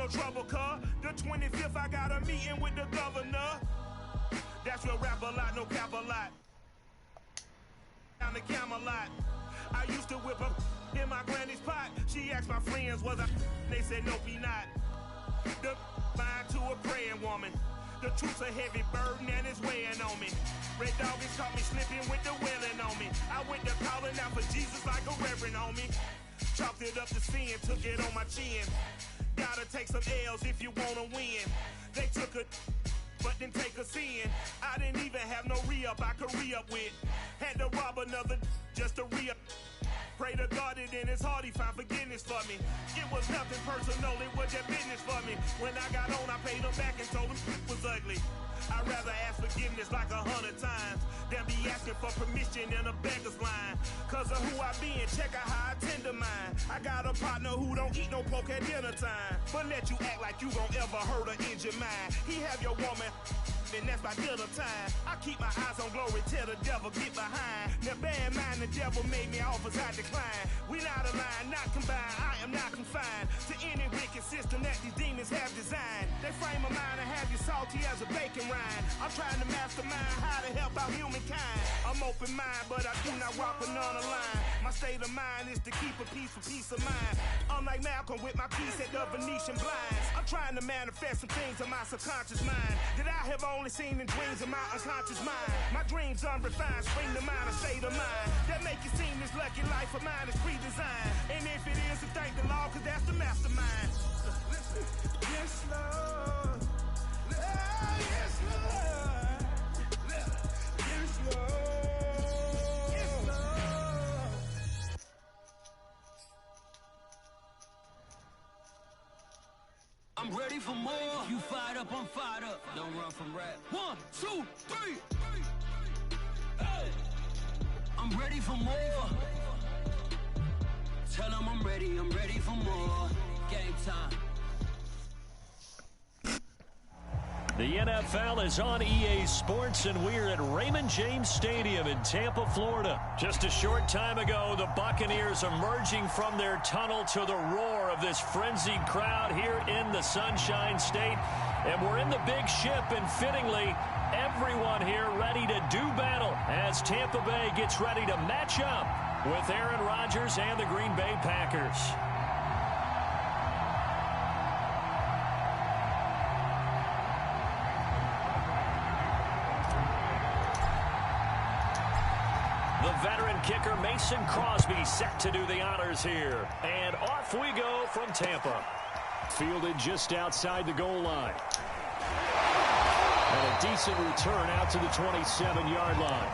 no trouble, cuz. The 25th, I got a meeting with the governor. That's where rap a lot, no cap a lot. Down the Camelot. I used to whip up in my granny's pot. She asked my friends, was I? They said, nope, he not. The mind to a praying woman. The truth's a heavy burden and it's weighing on me. Red Doggies caught me slipping with the wailing on me. I went to calling out for Jesus like a reverend on me. Chalked it up to sin, took it on my chin. Gotta take some L's if you wanna win. They took a but didn't take a sin. I didn't even have no re-up I could re-up with. Had to rob another just to re-up. Pray to God that in his heart he found forgiveness for me. It was nothing personal, it was just business for me. When I got on, I paid him back and told him it was ugly. I'd rather ask forgiveness like 100 times than be asking for permission in a beggar's line. Cause of who I be and check out how I tend to mine. I got a partner who don't eat no pork at dinner time, but let you act like you gon' ever hurt or injure mine. He have your woman, and that's by dinner time. I keep my eyes on glory till the devil get behind. Now bear in mind the devil made me offers I decline. We not aligned, not combined, I am not confined to any wicked system that these demons have designed. They frame a mind and have you salty as a bacon rind. I'm trying to mastermind how to help out humankind. I'm open mind, but I do not walk another line. My state of mind is to keep a peace for peace of mind. I'm like Malcolm with my piece at the Venetian blinds. I'm trying to manifest some things in my subconscious mind that I have only seen in dreams of my unconscious mind. My dreams unrefined, spring to mind, a state of mind that make it seem this lucky life of mine is pre-designed. And if it is, then thank the Lord, cause that's the mastermind. Yes, Lord. Yes, Lord. Yes, Lord. Yes, Lord. I'm ready for more. You fired up, I'm fired up. Don't run from rap. 1, 2, 3. Hey. I'm ready for more. Tell them I'm ready for more. Game time. The NFL is on EA Sports, and we're at Raymond James Stadium in Tampa, Florida. Just a short time ago, the Buccaneers emerging from their tunnel to the roar of this frenzied crowd here in the Sunshine State. And we're in the big ship, and fittingly, everyone here ready to do battle as Tampa Bay gets ready to match up with Aaron Rodgers and the Green Bay Packers. The veteran kicker Mason Crosby set to do the honors here. And off we go from Tampa. Fielded just outside the goal line. And a decent return out to the 27-yard line.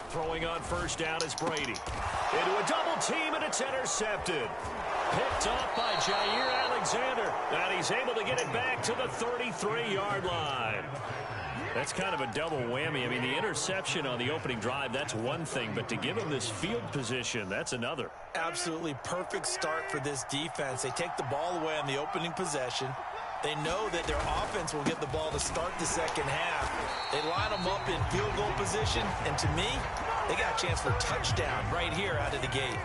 Throwing on first down is Brady. Into a double team, and it's intercepted. Picked off by Jair Alexander. And he's able to get it back to the 33-yard line. That's kind of a double whammy. I mean, the interception on the opening drive, that's one thing. But to give him this field position, that's another. Absolutely perfect start for this defense. They take the ball away on the opening possession. They know that their offense will get the ball to start the second half. They line them up in field goal position. And to me, they got a chance for a touchdown right here out of the gate.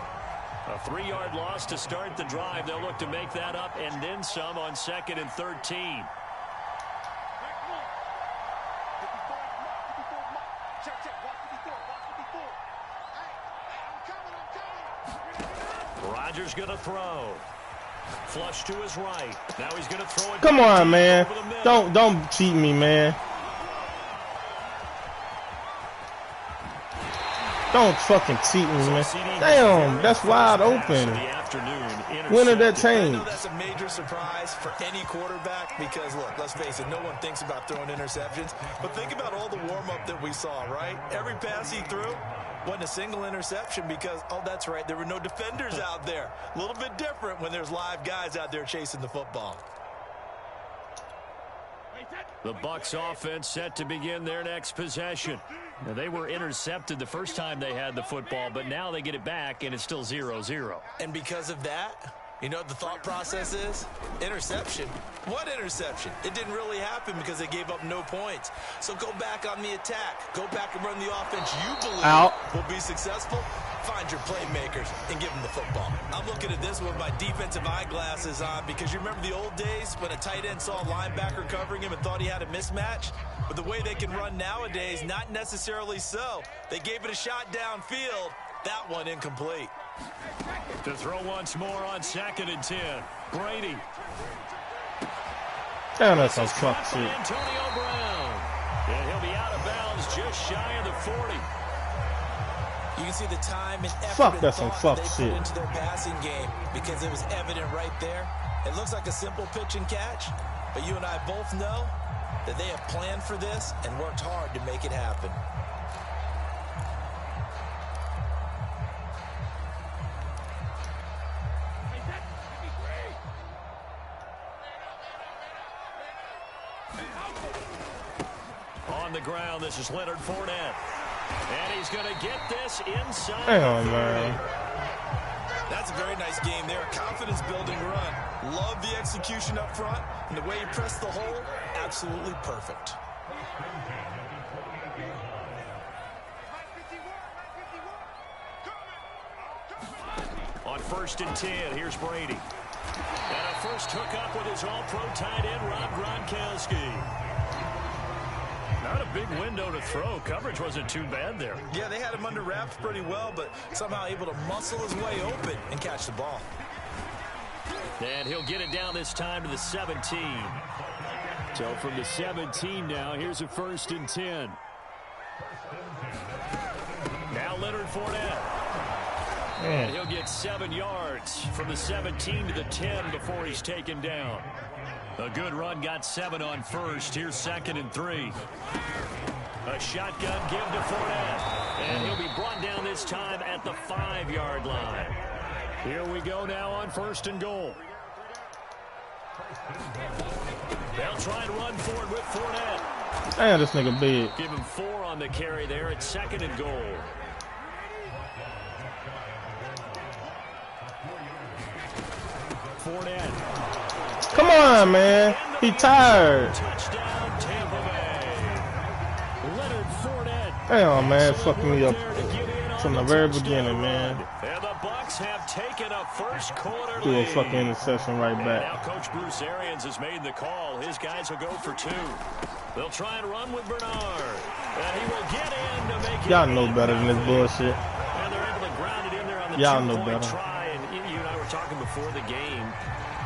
A 3-yard loss to start the drive. They'll look to make that up and then some on 2nd and 13. Rodgers going to throw. Flush to his right. Now he's going to throw it. Come on, man. Don't cheat me, man. Don't fucking cheat me, man. Damn, that's wide open. When did that change? I know that's a major surprise for any quarterback because, look, let's face it, no one thinks about throwing interceptions. But think about all the warm-up that we saw, right? Every pass he threw wasn't a single interception because, oh, that's right, there were no defenders out there. A little bit different when there's live guys out there chasing the football. The Bucs offense set to begin their next possession. Now, they were intercepted the first time they had the football, but now they get it back, and it's still 0-0. And because of that, you know what the thought process is? Interception. What interception? It didn't really happen because they gave up no points. So go back on the attack. Go back and run the offense you believe will be successful. Find your playmakers and give them the football. I'm looking at this with my defensive eyeglasses on because you remember the old days when a tight end saw a linebacker covering him and thought he had a mismatch? But the way they can run nowadays, not necessarily so. They gave it a shot downfield. That one incomplete. To throw once more on 2nd and 10. Brady. Damn, that's some fuck shit. Antonio Brown. And he'll be out of bounds just shy of the 40. You can see the time and effort fuck, that's some fuck they put into their passing game because it was evident right there. It looks like a simple pitch and catch, but you and I both know that they have planned for this and worked hard to make it happen. On the ground, this is Leonard Fournette. And he's going to get this inside. Damn, man. That's a very nice game there. Confidence-building run. Love the execution up front. And the way he pressed the hole, absolutely perfect. On 1st and 10, here's Brady. And a first hookup with his all-pro tight end, Rob Gronkowski. Not a big window to throw. Coverage wasn't too bad there. Yeah, they had him under wraps pretty well, but somehow able to muscle his way open and catch the ball. And he'll get it down this time to the 17. So from the 17 now, here's a 1st and 10. Now Leonard Fournette. And he'll get 7 yards from the 17 to the 10 before he's taken down. A good run, got 7 on 1st. Here's 2nd and 3. A shotgun give to Fournette. And he'll be brought down this time at the 5-yard line. Here we go now on 1st and goal. They'll try and run forward with Fournette. Damn, this nigga big. Give him 4 on the carry there at 2nd and goal. Fournette. Come on, man. He tired. Touchdown, Tampa Bay. Leonard Fournette. Damn, man. Fucking me up from the very beginning, man. And the Bucs have taken a first quarter Do a lead. fucking interception right back. Now Coach Bruce Arians has made the call. His guys will go for 2. They'll try and run with Bernard. And he will get in to make it. Y'all know better than this bullshit. And they're able to ground it in there on the Y'all know 2-point better. try. And you and I were talking before the game.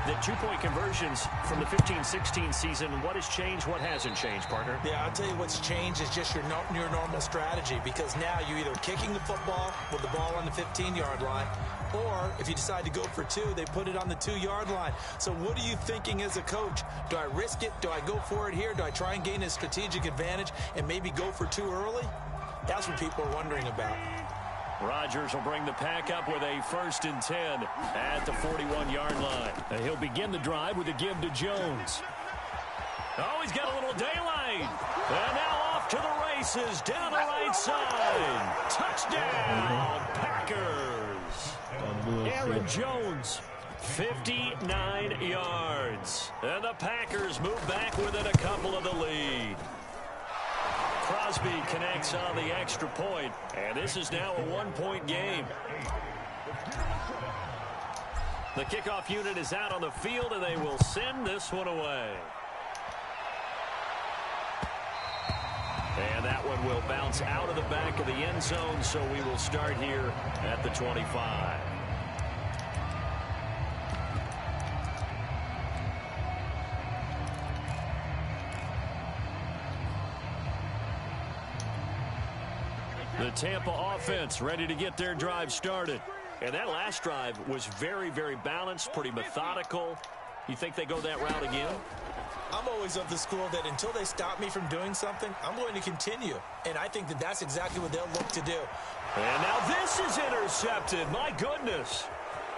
The 2-point conversions from the 15-16 season, what has changed, what hasn't changed, partner? Yeah, I'll tell you what's changed is just your normal strategy because now you're either kicking the football with the ball on the 15-yard line or if you decide to go for 2, they put it on the 2-yard line. So what are you thinking as a coach? Do I risk it? Do I go for it here? Do I try and gain a strategic advantage and maybe go for 2 early? That's what people are wondering about. Rodgers will bring the pack up with a 1st and 10 at the 41-yard line. And he'll begin the drive with a give to Jones. Oh, he's got a little daylight. And now off to the races down the right side. Touchdown, Packers. Aaron Jones, 59 yards. And the Packers move back within a couple of the lead. Crosby connects on the extra point, and this is now a 1-point game. The kickoff unit is out on the field, and they will send this one away. And that one will bounce out of the back of the end zone, so we will start here at the 25. The Tampa offense ready to get their drive started. And that last drive was very, very balanced, pretty methodical. You think they go that route again? I'm always of the school that until they stop me from doing something, I'm going to continue. And I think that that's exactly what they'll look to do. And now this is intercepted. My goodness.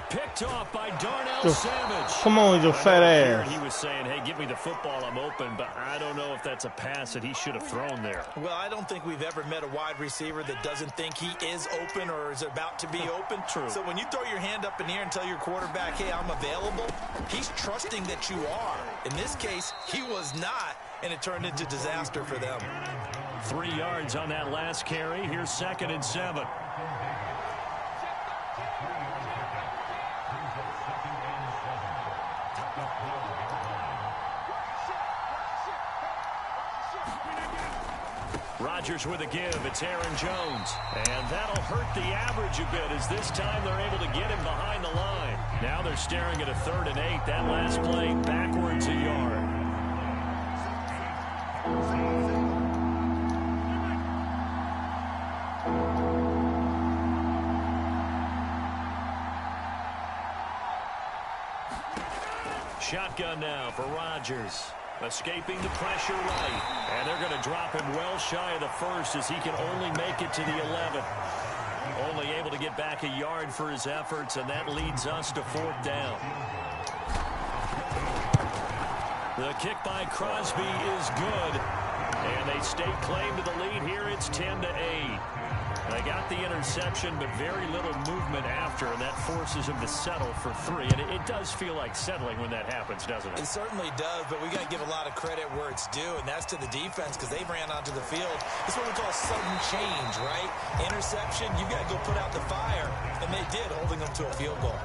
Picked off by Darnell Savage. Come on, your fat ass. He was saying, hey, give me the football, I'm open, but I don't know if that's a pass that he should have thrown there. Well, I don't think we've ever met a wide receiver that doesn't think he is open or is about to be open. True. So when you throw your hand up in the air and tell your quarterback, hey, I'm available, he's trusting that you are. In this case, he was not, and it turned into disaster for them. 3 yards on that last carry. Here's 2nd and 7. Rodgers with a give. It's Aaron Jones. And that'll hurt the average a bit as this time they're able to get him behind the line. Now they're staring at a 3rd and 8. That last play backwards a yard. Shotgun now for Rodgers. Escaping the pressure right. And they're going to drop him well shy of the 1st as he can only make it to the 11th. Only able to get back a yard for his efforts, and that leads us to 4th down. The kick by Crosby is good. And they stake claim to the lead here. It's 10-8. They got the interception, but very little movement after, and that forces him to settle for 3. And it does feel like settling when that happens, doesn't it? It certainly does, but we got to give a lot of credit where it's due, and that's to the defense because they ran onto the field. It's what we call sudden change, right? Interception, you got to go put out the fire, and they did, holding them to a field goal.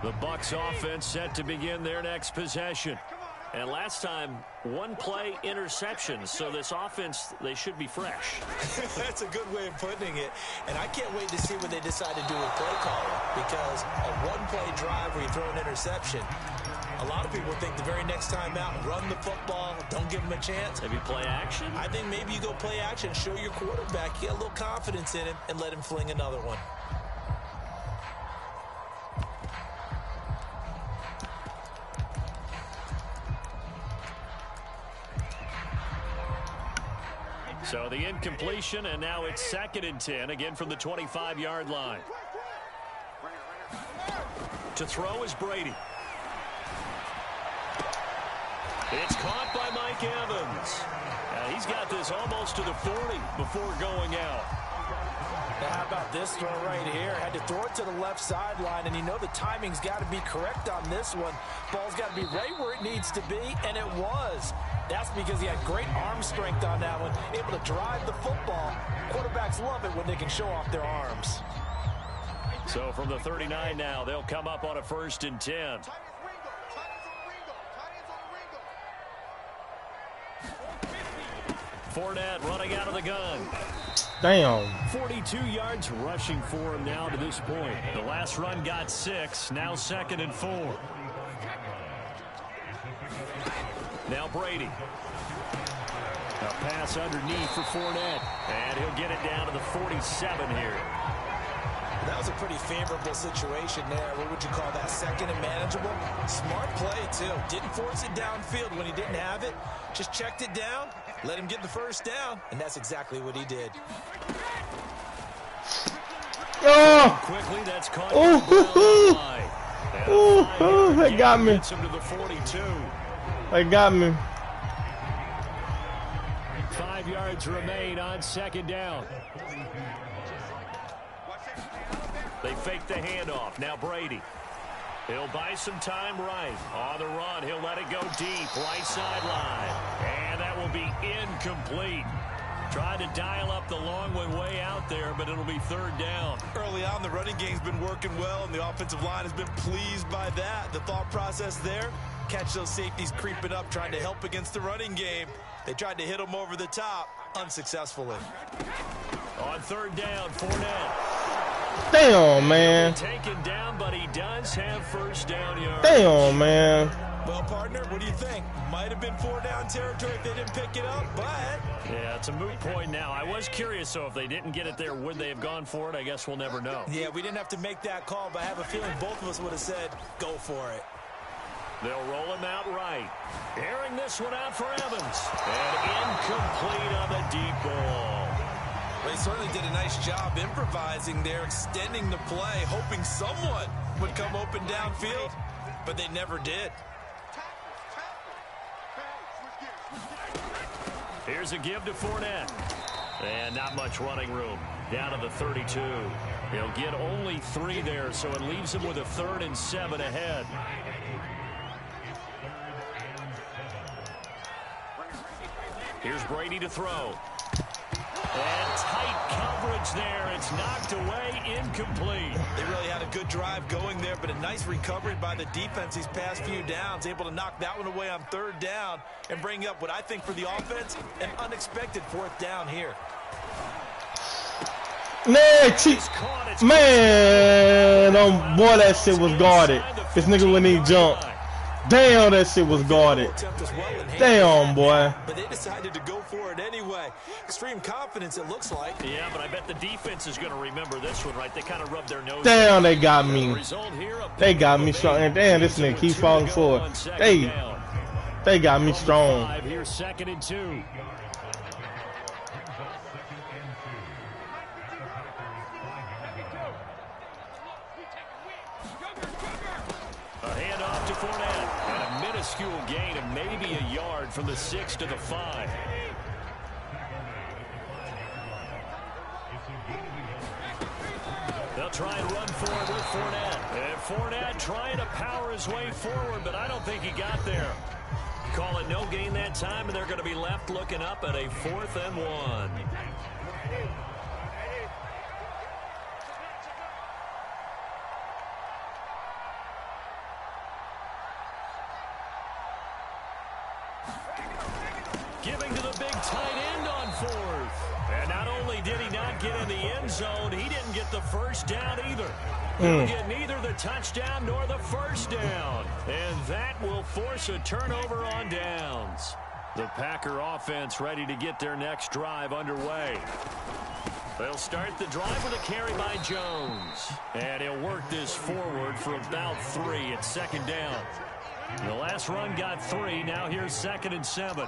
The Bucs offense set to begin their next possession. And last time, 1 play interception. So this offense, they should be fresh. That's a good way of putting it. And I can't wait to see what they decide to do with play calling. Because a 1-play drive where you throw an interception, a lot of people think the very next time out, run the football, don't give them a chance. Maybe play action? I think maybe you go play action, show your quarterback, get a little confidence in him, and let him fling another one. So the incompletion, and now it's 2nd and 10, again from the 25-yard line. To throw is Brady. It's caught by Mike Evans. He's got this almost to the 40 before going out. Now how about this throw right here? Had to throw it to the left sideline, and you know the timing's got to be correct on this one. Ball's got to be right where it needs to be, and it was. That's because he had great arm strength on that one, able to drive the football. Quarterbacks love it when they can show off their arms. So from the 39 now, they'll come up on a 1st and 10. Fournette running out of the gun. Damn. 42 yards rushing for him now to this point. The last run got 6, now 2nd and 4. Now Brady. A pass underneath for Fournette. And he'll get it down to the 47 here. That was a pretty favorable situation there. What would you call that? Second and manageable? Smart play, too. Didn't force it downfield when he didn't have it. Just checked it down, let him get the first down, and that's exactly what he did. Oh! Quickly, that's caught. They got me. They got me. 5 yards remain on second down. They fake the handoff. Now Brady. He'll buy some time right. On the run, he'll let it go deep. Right sideline. And that will be incomplete. Tried to dial up the long one way out there, but it'll be third down. Early on, the running game's been working well, and the offensive line has been pleased by that. The thought process there, catch those safeties creeping up, trying to help against the running game. They tried to hit them over the top, unsuccessfully. On third down, Fournette. Damn, man. Taken down, but he does have first down yards. Damn, man. Well, partner, what do you think? Might have been 4-down territory if they didn't pick it up, but... Yeah, it's a moot point now. I was curious, so if they didn't get it there, would they have gone for it? I guess we'll never know. Yeah, we didn't have to make that call, but I have a feeling both of us would have said, go for it. They'll roll him out right. Airing this one out for Evans. And incomplete on the deep ball. Well, he certainly did a nice job improvising there, extending the play, hoping someone would come open downfield, but they never did. Here's a give to Fournette. And not much running room. Down to the 32. He'll get only 3 there, so it leaves him with a 3rd and 7 ahead. Here's Brady to throw. And tight coverage there. It's knocked away, incomplete. They really had a good drive going there, but a nice recovery by the defense these past few downs. Able to knock that one away on third down and bring up what I think for the offense, an unexpected 4th down here. Man, oh boy, that shit was guarded. This nigga when he jumped. Damn, that shit was guarded. Damn, boy. But they decided to go for it anyway. Extreme confidence, it looks like. Yeah, but I bet the defense is going to remember this one, right? They kind of rubbed their nose. Damn, they got me. They got me strong. And damn, this nigga keep falling forward. They got me strong. Here's 2nd and 2. A handoff to Fournette. And a minuscule gain of maybe a yard from the 6 to the 5. They'll try and run forward with Fournette. And Fournette trying to power his way forward, but I don't think he got there. Call it no gain that time, and they're going to be left looking up at a 4th and 1. Giving to the big tight end on 4th. And not only did he not get in the end zone, he didn't get the first down either. He'll get neither the touchdown nor the first down. And that will force a turnover on downs. The Packer offense ready to get their next drive underway. They'll start the drive with a carry by Jones. And he'll work this forward for about 3 at 2nd down. The last run got 3. Now here's 2nd and 7.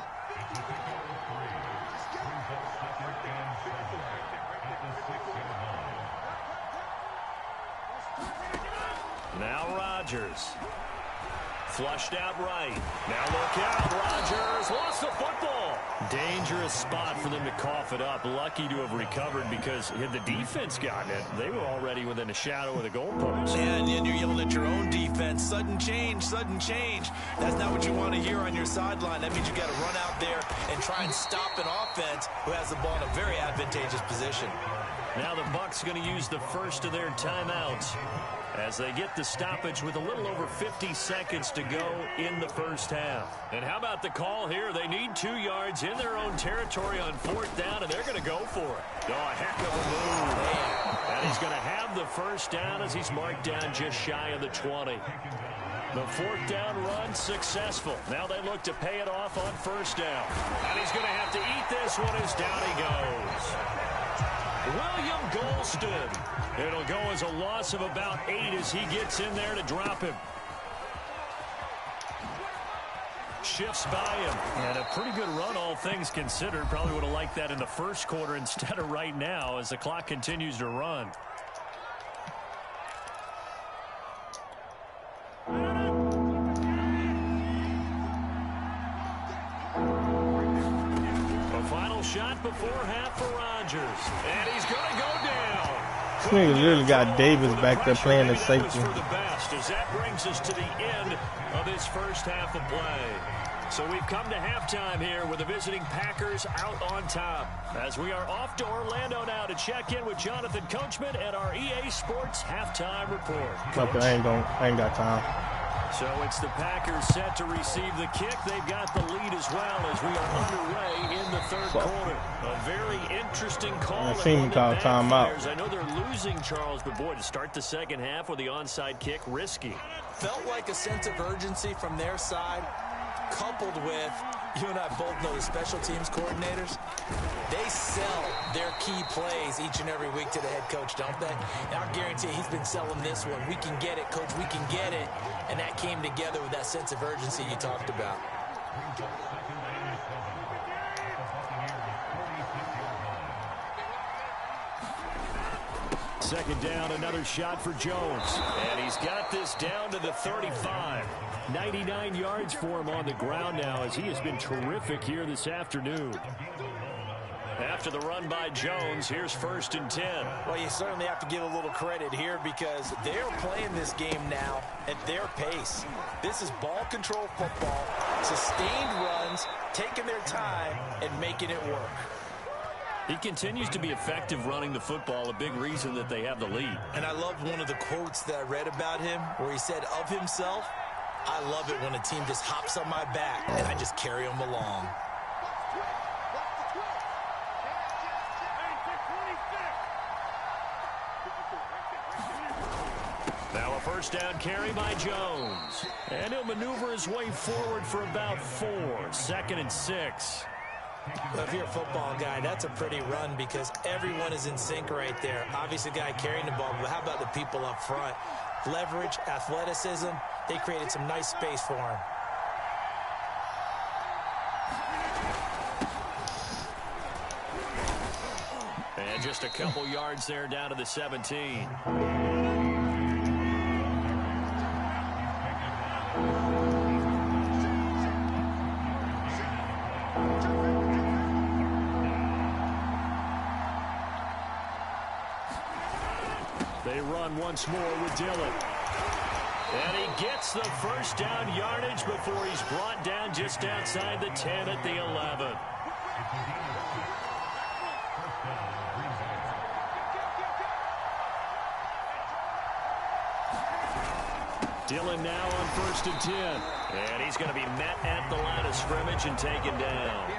Now Rodgers. Flushed out right. Now look out. Rodgers lost the football. Dangerous spot for them to cough it up. Lucky to have recovered because had the defense gotten it, they were already within a shadow of the goalpost. Yeah, and you're yelling at your own defense. Sudden change, sudden change. That's not what you want to hear on your sideline. That means you got to run out there and try and stop an offense who has the ball in a very advantageous position. Now the Bucs going to use the first of their timeouts as they get the stoppage with a little over 50 seconds to go in the first half. And how about the call here? They need 2 yards in their own territory on 4th down, and they're going to go for it. Oh, a heck of a move. And he's going to have the first down as he's marked down just shy of the 20. The 4th down run successful. Now they look to pay it off on 1st down. And he's going to have to eat this one as down he goes. William Golston. It'll go as a loss of about 8 as he gets in there to drop him. Shifts by him. And a pretty good run, all things considered. Probably would have liked that in the 1st quarter instead of right now as the clock continues to run. A final shot before half for Rodgers. And he's going to go down. This nigga literally got Davis back there playing as safety. For the best, as that brings us to the end of this first half of play. So we've come to halftime here with the visiting Packers out on top. As we are off to Orlando now to check in with Jonathan Coachman at our EA Sports halftime report. Coach? Okay, I ain't got time. So it's the Packers set to receive the kick. They've got the lead as well as we are underway in the 3rd quarter. A very interesting call. I seen him call timeout. I know they're losing, Charles, but boy, to start the 2nd half with the onside kick, risky. Felt like a sense of urgency from their side, coupled with, you and I both know the special teams coordinators, they sell their key plays each and every week to the head coach, don't they? And I guarantee you he's been selling this one. We can get it, coach, we can get it. And that came together with that sense of urgency you talked about. Second down, another shot for Jones. And he's got this down to the 35. 99 yards for him on the ground now as he has been terrific here this afternoon. After the run by Jones, here's 1st and 10. Well, you certainly have to give a little credit here because they're playing this game now at their pace. This is ball control football, sustained runs, taking their time, and making it work. He continues to be effective running the football, a big reason that they have the lead. And I loved one of the quotes that I read about him where he said of himself, I love it when a team just hops on my back and I just carry them along. Now a 1st down carry by Jones. And he'll maneuver his way forward for about 4. 2nd and 6. Well, if you're a football guy, that's a pretty run because everyone is in sync right there. Obviously, the guy carrying the ball, but how about the people up front? Leverage, athleticism, they created some nice space for him. And just a couple yards there down to the 17. They run once more with Dillon. And he gets the 1st down yardage before he's brought down just outside the 10 at the 11. Dillon now on 1st and 10. And he's going to be met at the line of scrimmage and taken down.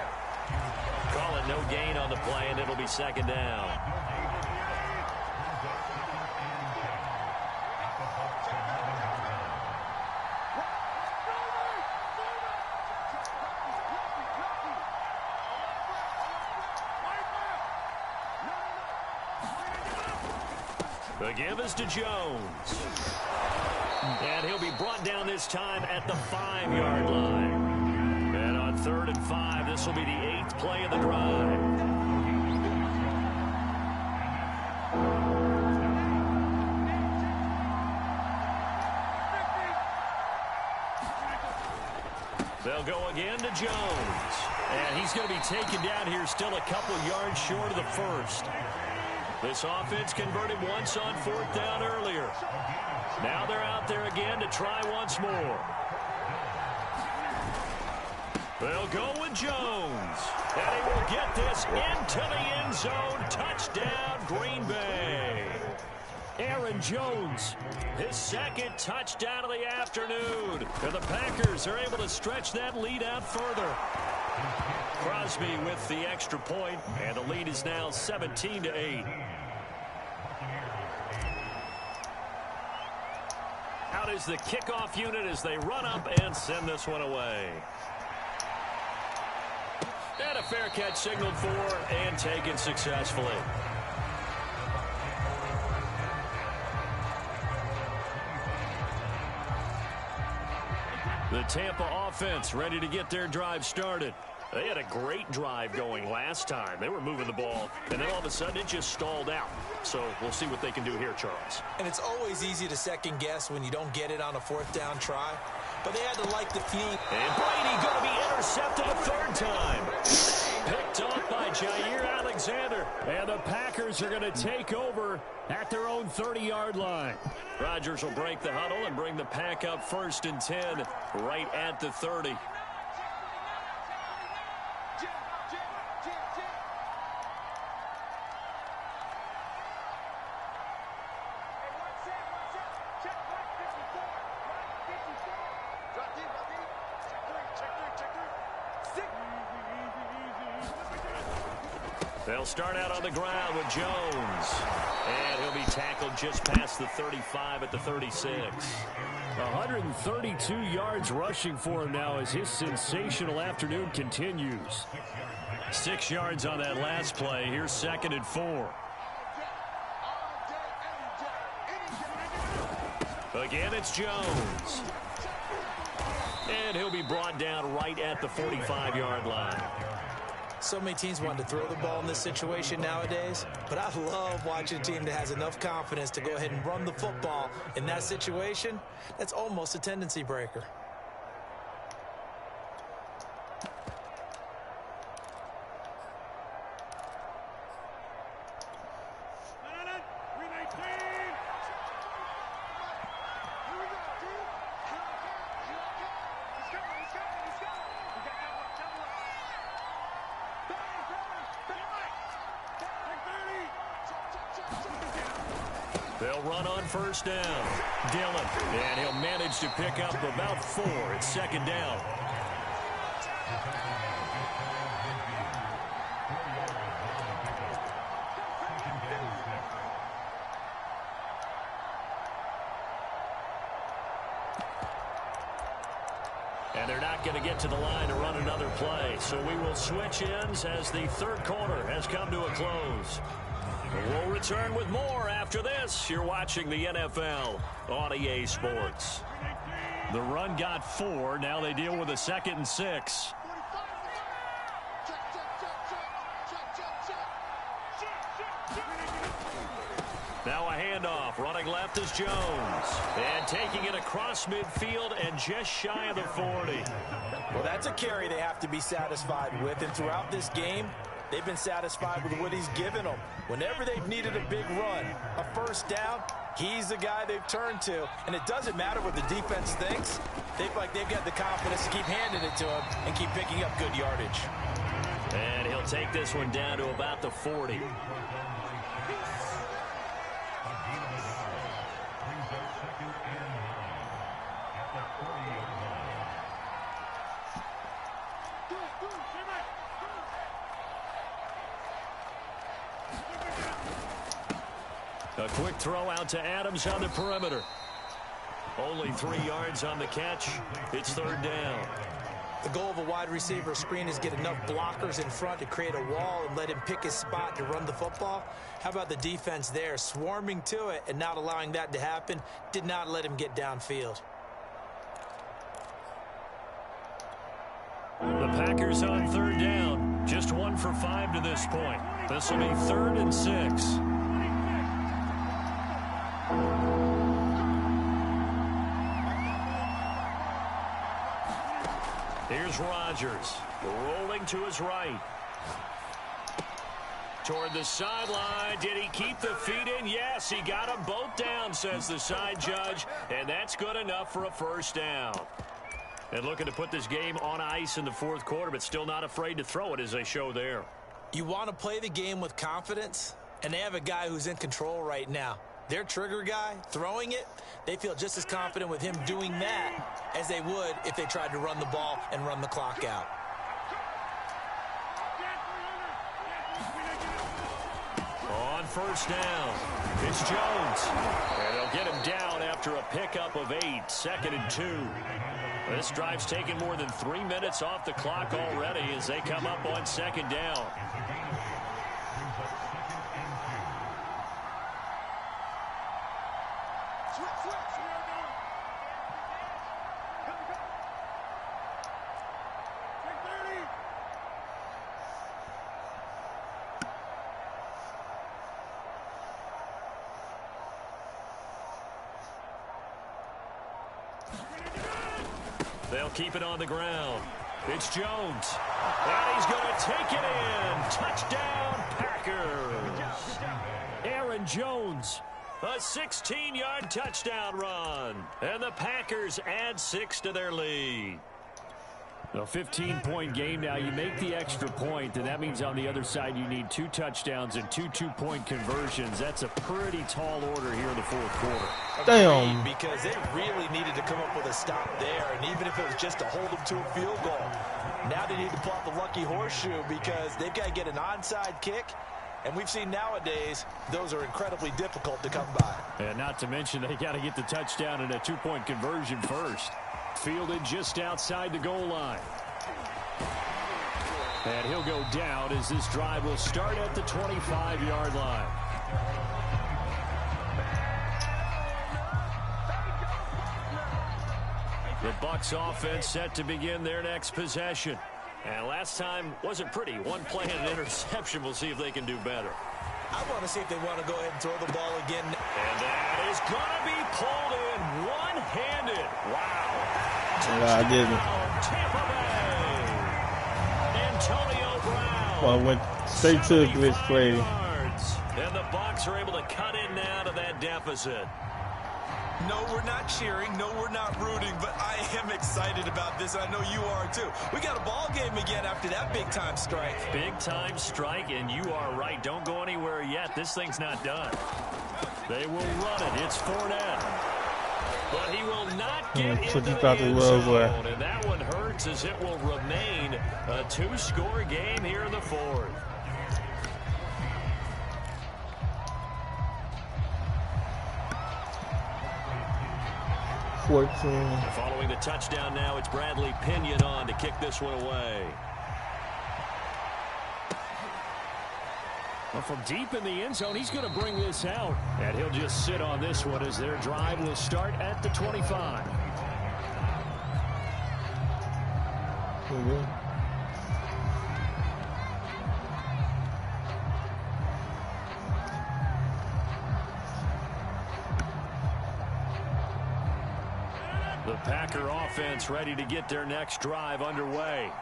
Call it no gain on the play, and it'll be 2nd down. The give is to Jones. And he'll be brought down this time at the 5-yard line. And on 3rd and 5, this will be the 8th play of the drive. They'll go again to Jones. And he's going to be taken down here still a couple yards short of the 1st. This offense converted once on 4th down earlier. Now they're out there again to try once more. They'll go with Jones. And he will get this into the end zone. Touchdown, Green Bay. Aaron Jones, his 2nd touchdown of the afternoon. And the Packers are able to stretch that lead out further. Crosby with the extra point, and the lead is now 17-8. Out out is the kickoff unit as they run up and send this one away. And a fair catch signaled for and taken successfully. The Tampa offense ready to get their drive started. They had a great drive going last time. They were moving the ball, and then all of a sudden it just stalled out. So we'll see what they can do here, Charles. And it's always easy to second guess when you don't get it on a fourth down try. But they had to like the few. And Brady going to be intercepted a third time. Picked off by Jair Alexander. And the Packers are going to take over at their own 30-yard line. Rodgers will break the huddle and bring the pack up 1st and 10 right at the 30. They'll start out on the ground with Jones. And he'll be tackled just past the 35 at the 36. 132 yards rushing for him now as his sensational afternoon continues. 6 yards on that last play. Here's 2nd and 4. Again, it's Jones. And he'll be brought down right at the 45-yard line. So many teams want to throw the ball in this situation nowadays, but I love watching a team that has enough confidence to go ahead and run the football in that situation. That's almost a tendency breaker. They'll run on 1st down. Dillon, and he'll manage to pick up about 4. It's 2nd down. And they're not going to get to the line to run another play. So we will switch ends as the 3rd quarter has come to a close. We'll return with more after this. You're watching the NFL on EA Sports. The run got 4. Now they deal with a 2nd and 6. Now a handoff. Running left is Jones. And taking it across midfield and just shy of the 40. Well, that's a carry they have to be satisfied with. And throughout this game, they've been satisfied with what he's given them. Whenever they've needed a big run, a 1st down, he's the guy they've turned to. And it doesn't matter what the defense thinks. They've got the confidence to keep handing it to him and keep picking up good yardage. And he'll take this one down to about the 40. A quick throw out to Adams on the perimeter. Only 3 yards on the catch. It's 3rd down. The goal of a wide receiver screen is get enough blockers in front to create a wall and let him pick his spot to run the football. How about the defense there, swarming to it and not allowing that to happen? Did not let him get downfield. The Packers on 3rd down. Just 1 for 5 to this point. This will be 3rd and 6. Here's Rodgers, rolling to his right. Toward the sideline. Did he keep the feet in? Yes, he got them both down, says the side judge, and that's good enough for a 1st down. And looking to put this game on ice in the 4th quarter, but still not afraid to throw it as they show there. You want to play the game with confidence, and they have a guy who's in control right now. Their trigger guy, throwing it, they feel just as confident with him doing that as they would if they tried to run the ball and run the clock out. On 1st down, it's Jones. And he'll They'll get him down after a pickup of 8, 2nd and 2. This drive's taken more than 3 minutes off the clock already as they come up on 2nd down. They'll keep it on the ground. It's Jones. And he's going to take it in. Touchdown, Packers. Aaron Jones. A 16-yard touchdown run. And the Packers add 6 to their lead. A 15-point game now. You make the extra point, and that means on the other side you need 2 touchdowns and 2 two-point conversions. That's a pretty tall order here in the 4th quarter. Damn. Because they really needed to come up with a stop there, and even if it was just to hold them to a field goal. Now they need to pull out the lucky horseshoe because they've got to get an onside kick, and we've seen nowadays those are incredibly difficult to come by. And not to mention they got to get the touchdown and a 2-point conversion first. Fielded just outside the goal line. And he'll go down as this drive will start at the 25-yard line. The Bucs offense set to begin their next possession. And last time wasn't pretty. One play and an interception. We'll see if they can do better. I want to see if they want to go ahead and throw the ball again. And that is going to be pulled in one-handed. Wow. I didn't. Tampa Bay. Antonio Brown. Well, I went straight to the glitch play. And the Bucs are able to cut in now to that deficit. No, we're not cheering. No, we're not rooting. But I am excited about this. I know you are, too. We got a ball game again after that big-time strike. Big-time strike, and you are right. Don't go anywhere yet. This thing's not done. They will run it. It's Fournette. But he will not get into the end zone. And that one hurts as it will remain a 2-score game here in the 4th. Following the touchdown now, it's Bradley Pinion on to kick this one away. Well, from deep in the end zone, he's going to bring this out. And he'll just sit on this one as their drive will start at the 25. The Packer offense ready to get their next drive underway.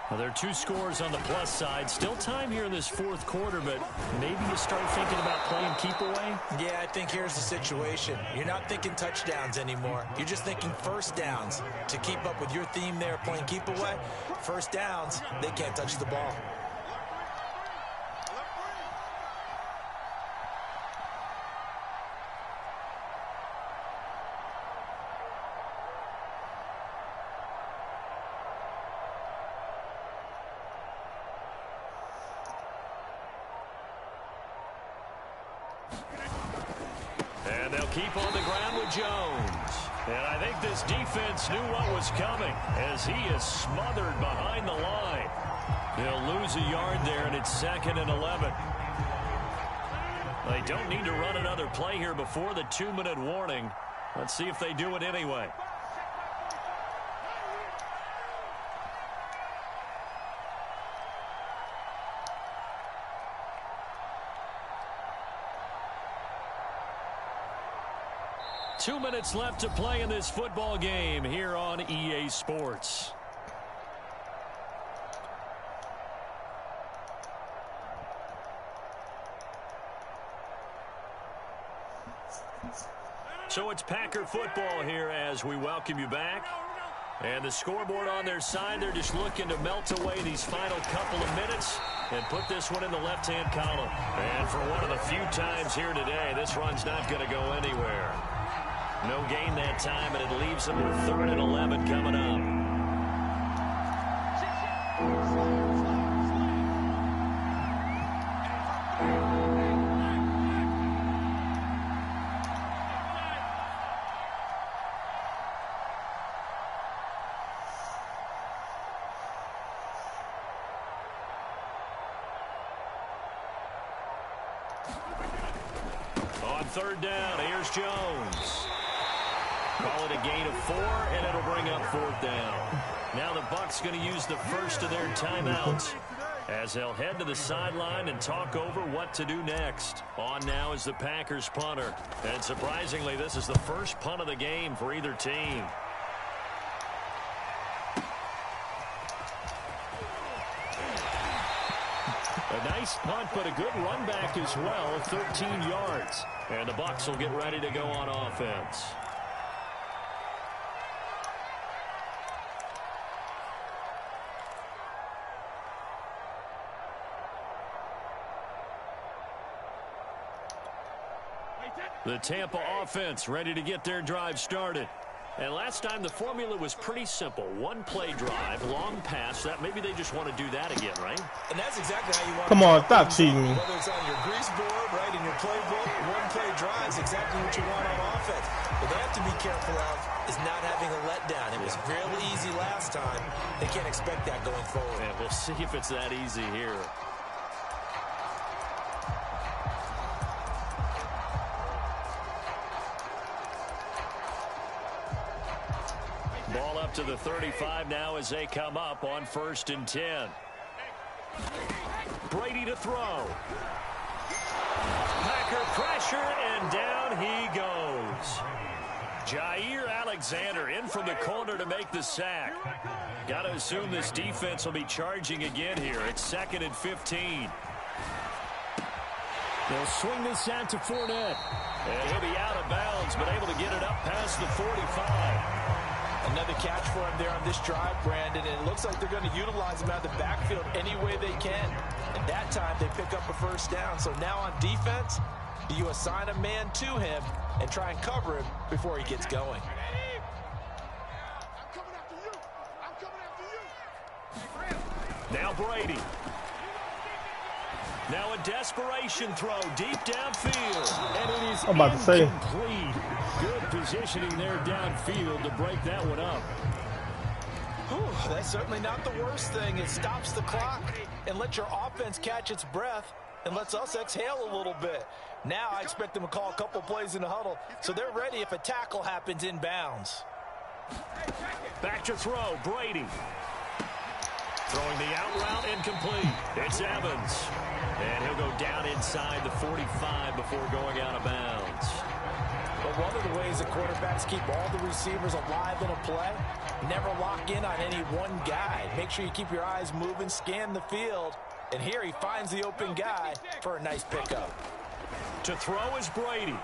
Well, there are 2 scores on the plus side. Still time here in this 4th quarter, but maybe you start thinking about playing keep away? Yeah, I think here's the situation. You're not thinking touchdowns anymore. You're just thinking first downs. To keep up with your theme there, playing keep away, first downs, they can't touch the ball. And they'll keep on the ground with Jones. And I think this defense knew what was coming as he is smothered behind the line. They'll lose a yard there, and it's 2nd and 11. They don't need to run another play here before the 2-minute warning. Let's see if they do it anyway. Two minutes left to play in this football game here on EA Sports. So it's Packer football here as we welcome you back. And the scoreboard on their side, they're just looking to melt away these final couple of minutes and put this one in the left-hand column. And for one of the few times here today, this run's not going to go anywhere. No gain that time, and it leaves them with 3rd and 11 coming up. On third down, here's Jones. Call it a gain of 4, and it'll bring up fourth down. Now the Bucs going to use the first of their timeouts as they'll head to the sideline and talk over what to do next. On now is the Packers punter. And surprisingly, this is the first punt of the game for either team. A nice punt, but a good run back as well, 13 yards. And the Bucs will get ready to go on offense. The Tampa offense ready to get their drive started. And last time the formula was pretty simple. One play drive, long pass. That maybe they just want to do that again, right? And that's exactly how you want Come on, stop cheating me. Whether it's on your grease board, right, in your playbook, one play drive is exactly what you want on offense. What they have to be careful of is not having a letdown. It was really easy last time. They can't expect that going forward. And we'll see if it's that easy here. Ball up to the 35 now as they come up on 1st and 10. Brady to throw. Packer pressure, and down he goes. Jair Alexander in from the corner to make the sack. Got to assume this defense will be charging again here. It's 2nd and 15. They'll swing this out to Fournette. And he'll be out of bounds, but able to get it up past the 45. Another catch for him there on this drive, Brandon, and it looks like they're going to utilize him out of the backfield any way they can. And that time they pick up a first down. So now on defense, do you assign a man to him and try and cover him before he gets going? Now Brady. Now a desperation throw deep downfield. And it is I'm about to say. incomplete. Good positioning there downfield to break that one up. Whew, that's certainly not the worst thing. It stops the clock and lets your offense catch its breath and lets us exhale a little bit. Now I expect them to call a couple plays in the huddle so they're ready if a tackle happens inbounds. Back to throw, Brady. Throwing the out route, incomplete. It's Evans. And he'll go down inside the 45 before going out of bounds. But one of the ways the quarterbacks keep all the receivers alive in a play, never lock in on any one guy. Make sure you keep your eyes moving, scan the field. And here he finds the open guy for a nice pickup. To throw is Brady.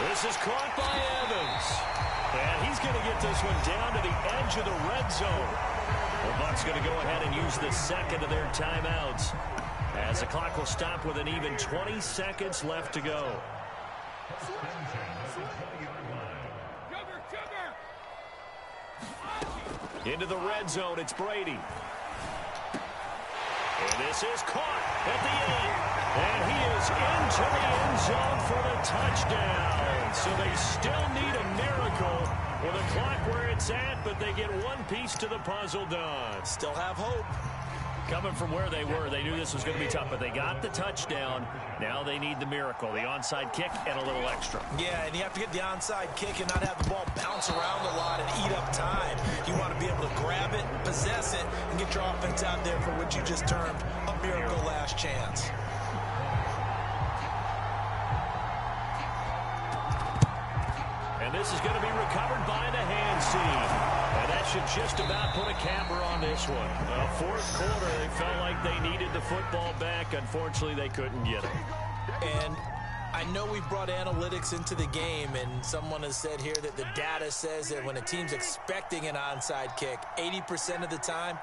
This is caught by Evans. And he's going to get this one down to the edge of the red zone. The Bucs going to go ahead and use the second of their timeouts as the clock will stop with an even 20 seconds left to go. Into the red zone, it's Brady. And this is caught at the 8. And he is into the end zone for the touchdown. So they still need a miracle with the clock where it's at, but they get one piece to the puzzle done. Still have hope. Coming from where they were, they knew this was going to be tough, but they got the touchdown. Now they need the miracle, the onside kick and a little extra. Yeah, and you have to get the onside kick and not have the ball bounce around a lot and eat up time. You want to be able to grab it, possess it, and get your offense out there for what you just termed a miracle last chance. And this is going to be recovered by the hands team. And that should just about put a camper on this one. Fourth quarter, they felt like they needed the football back. Unfortunately, they couldn't get it. And I know we've brought analytics into the game, and someone has said here that the data says that when a team's expecting an onside kick, 80% of the time,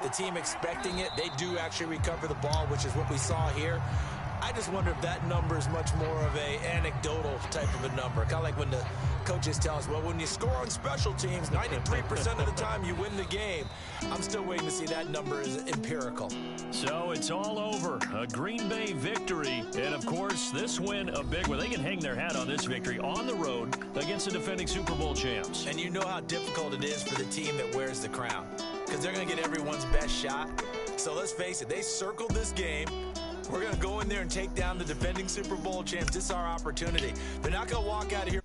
the team expecting it, they do actually recover the ball, which is what we saw here. I just wonder if that number is much more of a anecdotal type of a number. Kind of like when the coaches tell us, well, when you score on special teams, 93% of the time you win the game. I'm still waiting to see that number is empirical. So it's all over. A Green Bay victory. And, of course, this win, a big one. They can hang their hat on this victory on the road against the defending Super Bowl champs. And you know how difficult it is for the team that wears the crown, because they're going to get everyone's best shot. So let's face it, they circled this game. We're going to go in there and take down the defending Super Bowl champs. This is our opportunity. They're not going to walk out of here.